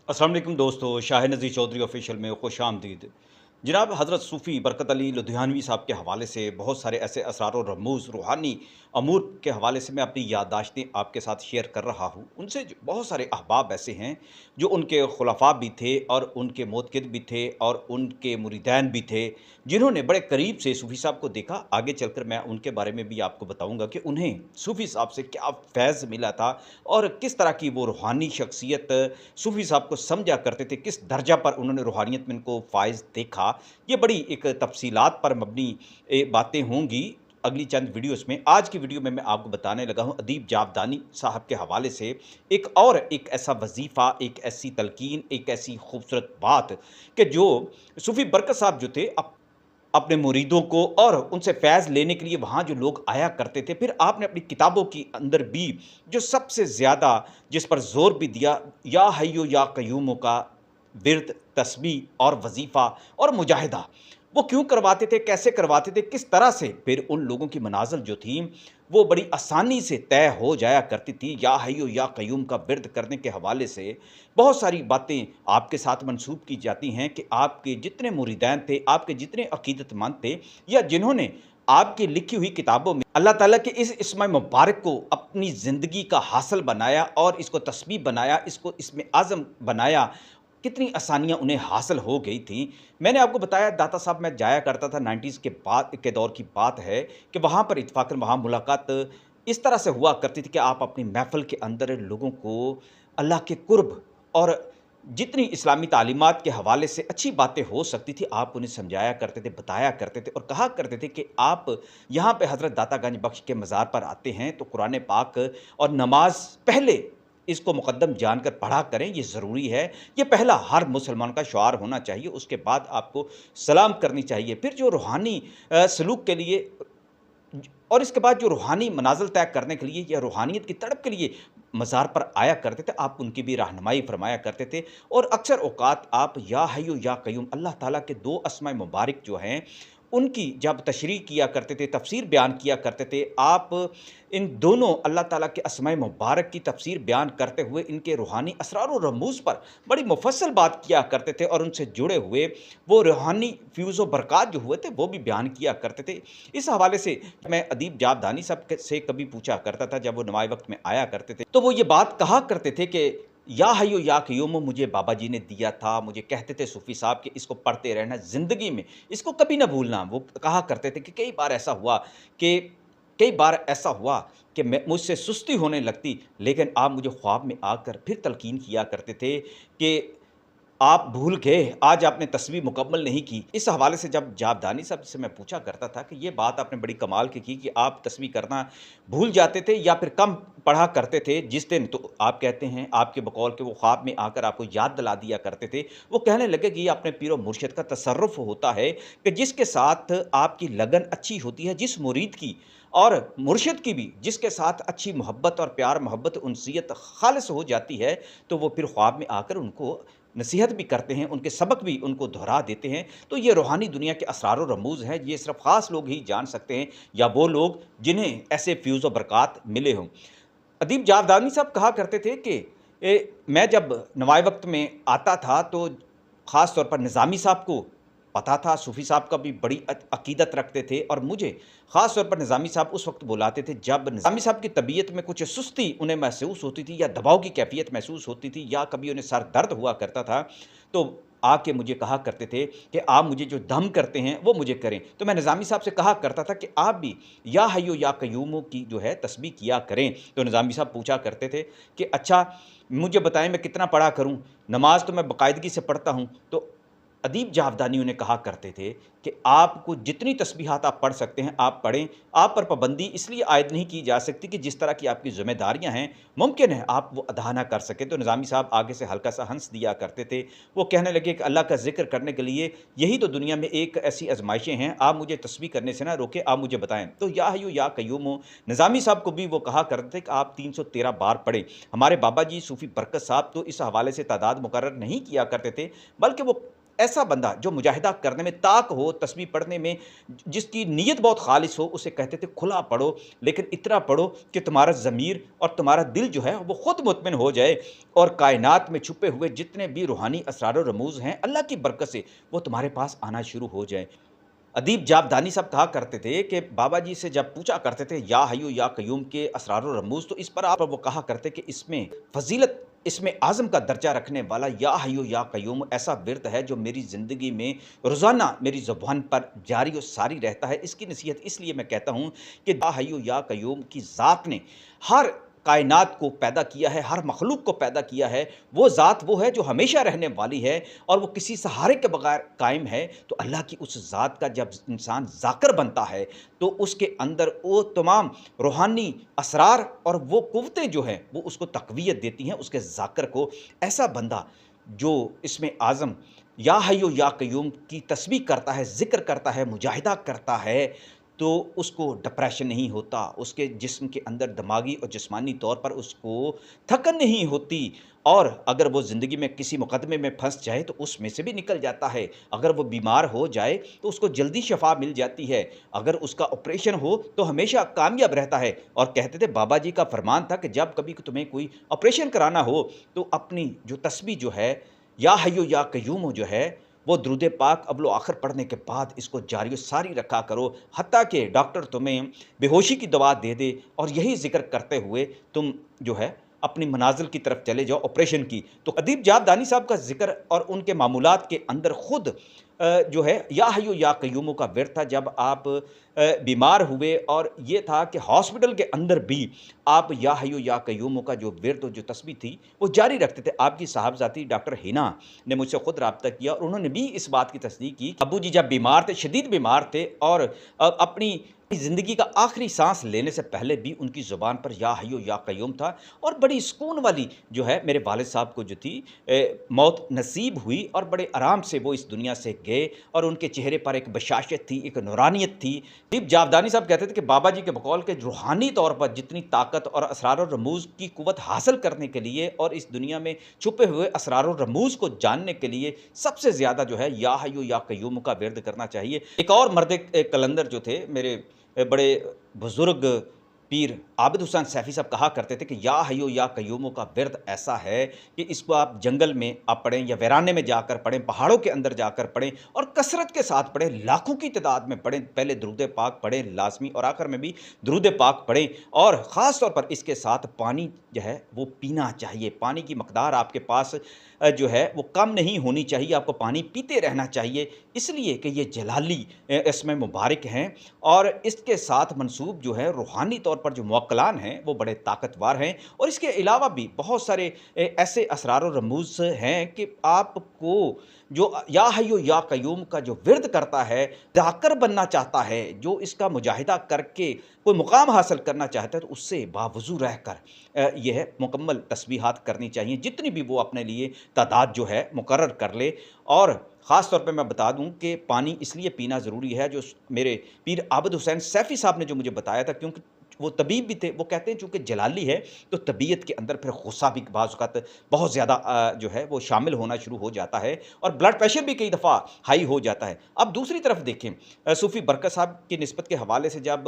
अस्सलाम वालेकुम दोस्तों, शाह नज़ीर चौधरी ऑफिशियल में खुश आमदीद। जनाब हज़रत सूफ़ी बरकत अली लुधियानवी साहब के हवाले से बहुत सारे ऐसे असरार और रमूज़ रूहानी अमूर के हवाले से मैं अपनी याददाश्तें आपके साथ शेयर कर रहा हूँ। उनसे बहुत सारे अहबाब ऐसे हैं जो उनके खुलफा भी थे और उनके मोतक़िद भी थे और उनके मुरीदैन भी थे, जिन्होंने बड़े करीब से सूफ़ी साहब को देखा। आगे चलकर मैं उनके बारे में भी आपको बताऊँगा कि उन्हें सूफ़ी साहब से क्या फ़ैज़ मिला था और किस तरह की वो रूहानी शख्सियत सूफ़ी साहब को समझा करते थे, किस दर्जा पर उन्होंने रूहानियत में इनको फ़ाइज़ देखा। ये बड़ी एक तफ़सीलात पर मबनी बातें होंगी अगली चंद वीडियोज़ में। आज की वीडियो में मैं आपको बताने लगा हूँ अदीब जावदानी साहब के हवाले से एक ऐसा वज़ीफ़ा, एक ऐसी तलकीन, एक ऐसी खूबसूरत बात कि जो सूफ़ी बरकत साहब जो थे अपने मुरीदों को और उनसे फ़ैज़ लेने के लिए वहाँ जो लोग आया करते थे, फिर आपने अपनी किताबों के अंदर भी जो सबसे ज़्यादा जिस पर ज़ोर भी दिया, या हय्यु या क़य्यूम का विर्द, तस्बीह और वज़ीफ़ा और मुजाहिदा, वो क्यों करवाते थे, कैसे करवाते थे, किस तरह से फिर उन लोगों की मनाज़िल जो थी, वो बड़ी आसानी से तय हो जाया करती थी। या हय्यु या क़य्यूम का विर्द करने के हवाले से बहुत सारी बातें आपके साथ मंसूब की जाती हैं कि आपके जितने मुरीदैन थे, आपके जितने अक़ीदतमंद थे या जिन्होंने आपकी लिखी हुई किताबों में अल्लाह ताला के इस इस्म मुबारक को अपनी ज़िंदगी का हासिल बनाया और इसको तस्बीह बनाया, इसको इस्म आज़म बनाया, कितनी आसानियाँ उन्हें हासिल हो गई थी। मैंने आपको बताया दाता साहब मैं जाया करता था 90s के बाद के दौर की बात है कि वहाँ पर इत्तेफ़ाक़न वहाँ मुलाकात इस तरह से हुआ करती थी कि आप अपनी महफ़िल के अंदर लोगों को अल्लाह के क़ुर्ब और जितनी इस्लामी तालीमात के हवाले से अच्छी बातें हो सकती थी, आप उन्हें समझाया करते थे, बताया करते थे और कहा करते थे कि आप यहाँ पे हज़रत दाता गंज बख्श के मज़ार पर आते हैं तो कुरान पाक और नमाज़ पहले इसको मुक़द्दम जानकर पढ़ा करें, ये ज़रूरी है। ये पहला हर मुसलमान का शुआर होना चाहिए, उसके बाद आपको सलाम करनी चाहिए। फिर जो रूहानी सलूक के लिए और इसके बाद जो रूहानी मनाज़िल तय करने के लिए या रूहानियत की तड़प के लिए मज़ार पर आया करते थे, आप उनकी भी रहनुमाई फ़रमाया करते थे। और अक्सर औक़ात आप या हय्यु या क़य्यूम अल्लाह ताला के 2 अस्माए मुबारक जो हैं, उनकी जब तशरीह किया करते थे, तफ़सीर बयान किया करते थे, आप इन दोनों अल्लाह ताला के अस्माए मुबारक की तफ़सीर बयान करते हुए इनके रूहानी असरार और रमूज़ पर बड़ी मुफ़स्सल बात किया करते थे और उनसे जुड़े हुए वो रूहानी फ़्यूज़ व बरक़ात जो हुए थे, वो भी बयान किया करते थे। इस हवाले से मैं अदीब जावदानी साहब से कभी पूछा करता था, जब वो नवाए वक़्त में आया करते थे, तो वो ये बात कहा करते थे कि या हय्यु या क़य्यूम मुझे बाबा जी ने दिया था, मुझे कहते थे सूफ़ी साहब कि इसको पढ़ते रहना ज़िंदगी में, इसको कभी ना भूलना। वो कहा करते थे कि कई बार ऐसा हुआ कि मैं मुझसे सुस्ती होने लगती, लेकिन आप मुझे ख्वाब में आकर फिर तलकीन किया करते थे कि आप भूल गए, आज आपने तस्बीह मुकम्मल नहीं की। इस हवाले से जब जावदानी साहब से मैं पूछा करता था कि ये बात आपने बड़ी कमाल की कि आप तस्बीह करना भूल जाते थे या फिर कम पढ़ा करते थे जिस दिन, तो आप कहते हैं आपके बकौल के वो ख्वाब में आकर आपको याद दिला दिया करते थे। वो कहने लगे कि ये अपने पीर व मुर्शिद का तसर्रुफ़ होता है कि जिसके साथ आपकी लगन अच्छी होती है, जिस मुरीद की और मुर्शिद की भी जिसके साथ अच्छी मोहब्बत और प्यार, मोहब्बत, उनसियत ख़ालिस हो जाती है, तो वो फिर ख्वाब में आकर उनको नसीहत भी करते हैं, उनके सबक भी उनको दोहरा देते हैं। तो ये रूहानी दुनिया के असरार व रमूज़ हैं, ये सिर्फ़ ख़ास लोग ही जान सकते हैं या वो लोग जिन्हें ऐसे फ़्यूज़ व बरक़ात मिले हों। अदीब जावदानी साहब कहा करते थे कि मैं जब नवाए वक़्त में आता था तो ख़ास तौर पर निज़ामी साहब को पता था, सूफ़ी साहब का भी बड़ी अक़ीदत रखते थे और मुझे ख़ास तौर पर निज़ामी साहब उस वक़्त बुलाते थे जब निज़ामी साहब की तबीयत में कुछ सुस्ती उन्हें महसूस होती थी या दबाव की कैफ़ियत महसूस होती थी या कभी उन्हें सर दर्द हुआ करता था, तो आके मुझे कहा करते थे कि आप मुझे जो दम करते हैं वो मुझे करें। तो मैं निज़ामी साहब से कहा करता था कि आप भी या हय्यु या क़य्यूम की जो है तस्बीह किया करें। तो निज़ामी साहब पूछा करते थे कि अच्छा मुझे बताएँ मैं कितना पढ़ा करूँ? नमाज़ तो मैं बाकायदगी से पढ़ता हूँ। तो अदीब जावदानी उन्हें कहा करते थे कि आपको जितनी तस्बीहात आप पढ़ सकते हैं, आप पढ़ें। आप पर पाबंदी इसलिए आयद नहीं की जा सकती कि जिस तरह की आपकी ज़िम्मेदारियाँ हैं, मुमकिन है आप वो अदा ना कर सकें। तो निज़ामी साहब आगे से हल्का-सा हँस दिया करते थे। वो कहने लगे कि अल्लाह का ज़िक्र करने के लिए यही तो दुनिया में एक ऐसी आज़माइशें हैं, आप मुझे तस्बीह करने से ना रोकें, आप मुझे बताएँ। तो या हय्यु या क़य्यूम निज़ामी साहब को भी वो कहा करते थे कि आप 313 बार पढ़ें। हमारे बाबा जी सूफ़ी बरकत साहब तो इस हवाले से तादाद मुकर्रर नहीं किया करते थे, बल्कि वो ऐसा बंदा जो मुजाहिदा करने में ताक हो, तस्बीह पढ़ने में जिसकी नीयत बहुत खालिस हो, उसे कहते थे खुला पढ़ो, लेकिन इतना पढ़ो कि तुम्हारा ज़मीर और तुम्हारा दिल जो है वो खुद मुतमिन हो जाए और कायनात में छुपे हुए जितने भी रूहानी असरार और रमूज़ हैं, अल्लाह की बरकत से वो तुम्हारे पास आना शुरू हो जाएँ। अदीब जावदानी साहब कहा करते थे कि बाबा जी से जब पूछा करते थे या हय्यू या कय्यूम के असरार और रमूज़, तो इस पर आप वो कहा करते कि इसमें फ़ज़ीलत, इसमें आज़म का दर्जा रखने वाला या हय्यू या कय्यूम ऐसा विर्द है जो मेरी ज़िंदगी में रोज़ाना मेरी ज़ुबान पर जारी और सारी रहता है। इसकी नसीहत इसलिए मैं कहता हूँ कि या हय्यू या कय्यूम की ज़ात ने हर कायनात को पैदा किया है, हर मखलूक को पैदा किया है। वो ज़ात वो है जो हमेशा रहने वाली है और वो किसी सहारे के बगैर कायम है। तो अल्लाह की उस ज़ात का जब इंसान ज़ाकिर बनता है, तो उसके अंदर वो तमाम रूहानी असरार और वो क़ुव्वतें जो हैं, वो उसको तक़वियत देती हैं, उसके ज़ाकिर को। ऐसा बंदा जो इसमें आज़म या हय्यू या कय्यूम की तस्बीह करता है, ज़िक्र करता है, मुजाहिदा करता है, तो उसको डिप्रेशन नहीं होता, उसके जिस्म के अंदर दिमागी और जिस्मानी तौर पर उसको थकन नहीं होती, और अगर वो ज़िंदगी में किसी मुकदमे में फँस जाए तो उसमें से भी निकल जाता है। अगर वो बीमार हो जाए तो उसको जल्दी शफ़ा मिल जाती है। अगर उसका ऑपरेशन हो तो हमेशा कामयाब रहता है। और कहते थे, बाबा जी का फरमान था कि जब कभी तुम्हें कोई ऑपरेशन कराना हो तो अपनी जो तस्बीह जो है या हय्यू या कय्यूम जो है, वो दुरूद पाक अव्वल आखिर पढ़ने के बाद इसको जारी व सारी रखा करो, हत्ता कि डॉक्टर तुम्हें बेहोशी की दवा दे दे और यही ज़िक्र करते हुए तुम जो है अपनी मनाज़िल की तरफ चले जाओ ऑपरेशन की। तो अदीब जावदानी साहब का ज़िक्र और उनके मामूलात के अंदर खुद जो है या हय्यू या कय्यूम का विर्द था। जब आप बीमार हुए और ये था कि हॉस्पिटल के अंदर भी आप या हय्यू या कय्यूम का जो विर्द, जो तस्बीह थी, वो जारी रखते थे। आपकी साहबज़ादी डॉक्टर हिना ने मुझसे खुद राब्ता किया और उन्होंने भी इस बात की तस्दीक की। अब्बू जी जब बीमार थे, शदीद बीमार थे, और अपनी ज़िंदगी का आखिरी सांस लेने से पहले भी उनकी ज़ुबान पर या हय्यू या कय्यूम था। और बड़ी सुकून वाली जो है मेरे वालिद साहब को जो थी मौत नसीब हुई और बड़े आराम से वो इस दुनिया से गए और उनके चेहरे पर एक बशाशत थी, एक नूरानियत थी। अदीब जावदानी साहब कहते थे कि बाबा जी के बकौल के रूहानी तौर पर जितनी ताकत और असरार और रमूज़ की कुव्वत हासिल करने के लिए और इस दुनिया में छुपे हुए असरार और रमूज़ को जानने के लिए सबसे ज़्यादा जो है या हय्यू या कय्यूम का विर्द करना चाहिए। एक और मर्द कलंदर जो थे, मेरे बड़े बुज़ुर्ग पीर आबिद हुसैन सैफ़ी साहब कहा करते थे कि या हय्यू या कय्यूम का विर्द ऐसा है कि इसको आप जंगल में आप पढ़ें या वीराने में जाकर पढ़ें, पहाड़ों के अंदर जाकर पढ़ें और कसरत के साथ पढ़ें, लाखों की तादाद में पढ़ें। पहले दुरूद पाक पढ़ें लाज़मी और आखिर में भी दुरूद पाक पढ़ें, और ख़ास तौर पर इसके साथ पानी जो है वो पीना चाहिए। पानी की मकदार आपके पास जो है वो कम नहीं होनी चाहिए, आपको पानी पीते रहना चाहिए, इसलिए कि ये जलाली इसमें मुबारक हैं और इसके साथ मंसूब जो है रूहानी तौर पर जो मुवक्किलान हैं वो बड़े ताकतवर हैं। और इसके अलावा भी बहुत सारे ऐसे असरार और रमूज़ हैं कि आपको जो या हय्यू या कय्यूम का जो विर्द करता है, जाकर बनना चाहता है, जो इसका मुजाहिदा करके कोई मुकाम हासिल करना चाहता है, तो उससे बावज़ू रहकर यह मुकम्मल तस्बीहात करनी चाहिए, जितनी भी वो अपने लिए तादाद जो है मुकर्रर कर ले। और ख़ास तौर पे मैं बता दूं कि पानी इसलिए पीना ज़रूरी है, जो मेरे पीर आबिद हुसैन सैफ़ी साहब ने जो मुझे बताया था, क्योंकि वो तबीब भी थे। वो कहते हैं चूँकि जलाली है तो तबीयत के अंदर फिर गुस्सा भी बाज़ औक़ात बहुत ज़्यादा जो है वो शामिल होना शुरू हो जाता है और ब्लड प्रेशर भी कई दफ़ा हाई हो जाता है। अब दूसरी तरफ देखें, सूफ़ी बरकत साहब की निस्बत के हवाले से जब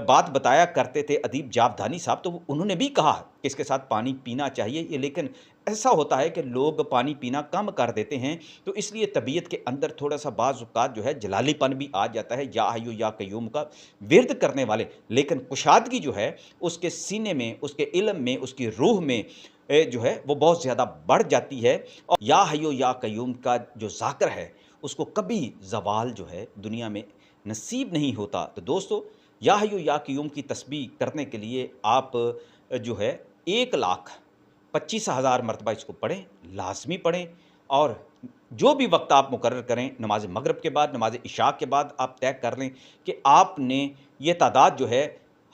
बात बताया करते थे अदीब जावदानी साहब, तो उन्होंने भी कहा कि इसके साथ पानी पीना चाहिए। ये लेकिन ऐसा होता है कि लोग पानी पीना कम कर देते हैं, तो इसलिए तबीयत के अंदर थोड़ा-सा बाज़ औक़ात जो है जलालीपन भी आ जाता है या हय्यू या कय्यूम का विर्द करने वाले। लेकिन कुशादगी जो है उसके सीने में, उसके इल्म में, उसकी रूह में जो है वो बहुत ज़्यादा बढ़ जाती है। और या हय्यू या कय्यूम का जो ज़ाकिर है उसको कभी ज़वाल जो है दुनिया में नसीब नहीं होता। तो दोस्तों, या हय्यू या कय्यूम की तस्बीह करने के लिए आप जो है 1,25,000 मरतबा इसको पढ़ें, लाज़मी पढ़ें। और जो भी वक्त आप मुकर्रर करें, नमाज मगरिब के बाद, नमाज इशा के बाद आप तय कर लें कि आपने ये तादाद जो है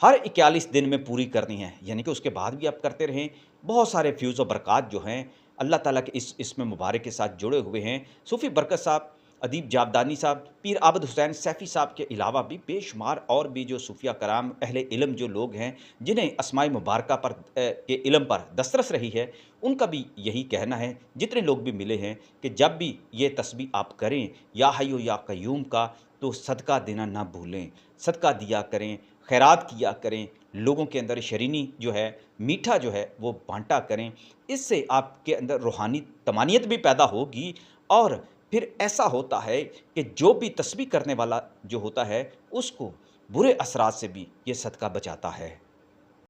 हर 41 दिन में पूरी करनी है, यानी कि उसके बाद भी आप करते रहें। बहुत सारे फ्यूज़ व बरक़ात जो हैं अल्लाह ताला के इसमें मुबारक के साथ जुड़े हुए हैं। सूफ़ी बरकत साहब अदीब जावदानी साहब, पीर आबद हुसैन सैफ़ी साहब के अलावा भी बेशुमार और भी जो सूफ़िया कराम अहले इल्म जो लोग हैं, जिन्हें अस्माए मुबारका पर के इल्म पर दस्तरस रही है, उनका भी यही कहना है, जितने लोग भी मिले हैं कि जब भी ये तस्बीह आप करें, या हय्यु या क़य्यूम का, तो सदका देना ना भूलें। सदका दिया करें, खैरात किया करें, लोगों के अंदर शरीनी जो है, मीठा जो है, वो बाँटा करें। इससे आपके अंदर रूहानी तमानियत भी पैदा होगी और फिर ऐसा होता है कि जो भी तस्बीह करने वाला जो होता है, उसको बुरे असरात से भी ये सदका बचाता है।